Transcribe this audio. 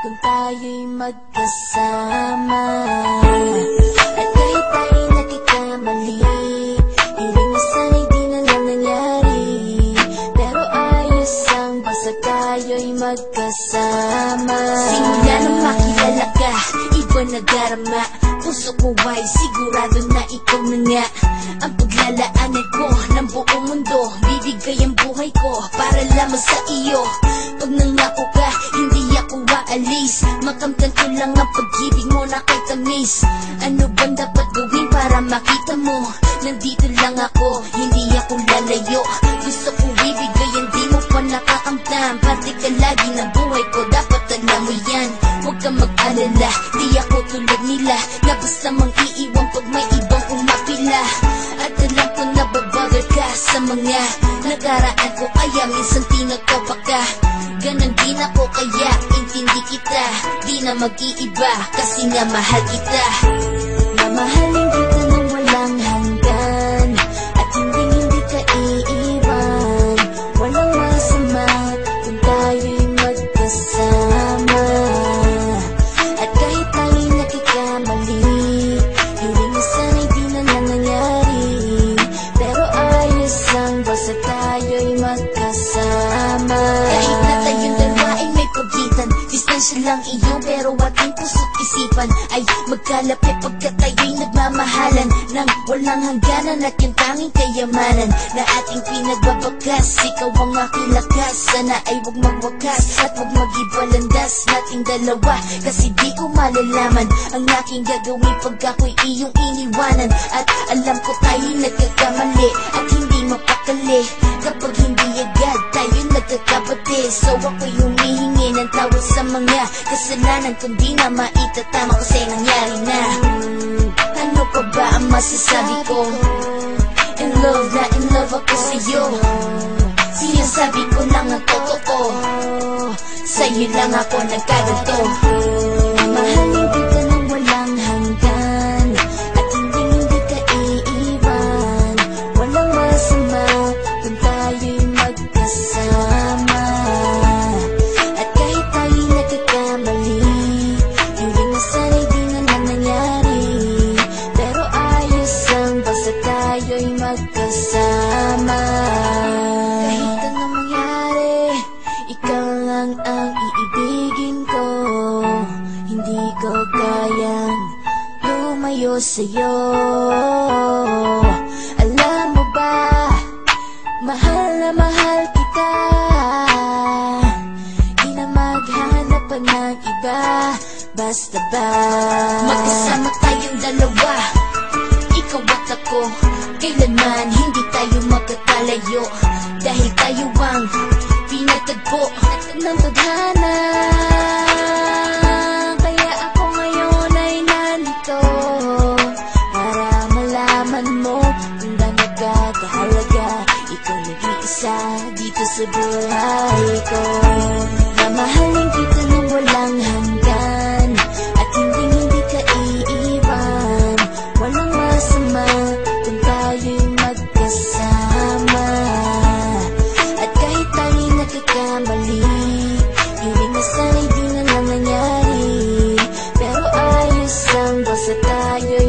kung tayo'y magkasama. At kahit tayo'y nagkakamali, hiling na sana'y di na lang nangyari. Pero ayos lang basta tayo'y magkasama. Simula nang makilala ka, iba na darama. Puso ko ay sigurado na ikaw na nga ang paglalaanan ko ng buong mundo. Bibigay ang buhay ko para lamang sa iyo. Pag nangako ka, hindi ako aalis. Makamtan ko lang ang pag-ibig mo na kay tamis. Ano bang dapat gawin para makita mo? Nandito lang ako, hindi ako lalayo. Gusto ko ibigay, hindi mo pa nakakamtan. Parte ka lagi ng buhay ko, dapat alam mo yan. Huwag kang mag-alala, di ako tulad nila na basta mang iiwan pag may ibang umapila. At alam ko na babagal ka sa mga nakaraan ko, kaya minsan tinatopa ka. Ganon din ako, kaya intindi kita. Di na mag-iiba kasi nga mahal kita. Mamahalin kita nang walang hanggan, at hindi ka iiwan. Walang masama kung tayo'y magkasama. At kahit tayo'y nagkakamali, hiling na sana'y di na lang nangyari. Pero ayos lang basta tayo'y magkasama. Kahit na tayong dalawa ay may pagitan, distansya lang iyo pero ating puso't isipan ay magkalapit pagkat tayo'y nagmamahalan ng walang hangganan. At yung tanging kayamanan na ating pinagbabakas, ikaw ang aking lakas. Sana ay huwag magwakas at huwag mag-ibalandas nating dalawa, kasi di ko malalaman ang aking gagawin pag ako'y iyong iniwanan. At alam ko tayo'y nagkakamali at hindi mapakali kapag hindi agad tayo nagkakabati. So ako'y humihingi ng tawad sa mga kasalanan kung di na maitatama kasi nangyari na. Ano pa ba ang masasabi ko? In love na in love ako sa'yo. Sinasabi ko lang ang totoo, sa'yo lang ako nagkaganto. Mahalin kita nang walang hanggan, at hindi ka iiwan. Walang masama kung tayo'y magkasama. At kahit tayo'y nagkakamali, hiling na sana'y di na lang nangyari. Pero ayos lang basta tayo'y magkasama. Kahit anong mangyari, ikaw lang ang iibigin ko. Hindi ko kayang lumayo sa'yo. Alam mo ba, mahal na mahal kita. Di na maghanap pa ng iba, basta ba magkasama tayong dalawa, ikaw at ako. Kailanman hindi tayo magkakalayo, dahil tayo ang pinatagpo ng tadhana. Kaya ako ngayon ay nandito para malaman mo kung gaano kahalaga. Ikaw nag-iisa dito sa buhay ko. Mamahalin kita nang walang hanggan, at hindi ka iiwan. Walang masama kung tayo'y magkasama. At kahit tayo'y nagkakamali, hiling na sana'y di na lang nangyari. Pero ayos lang basta tayo'y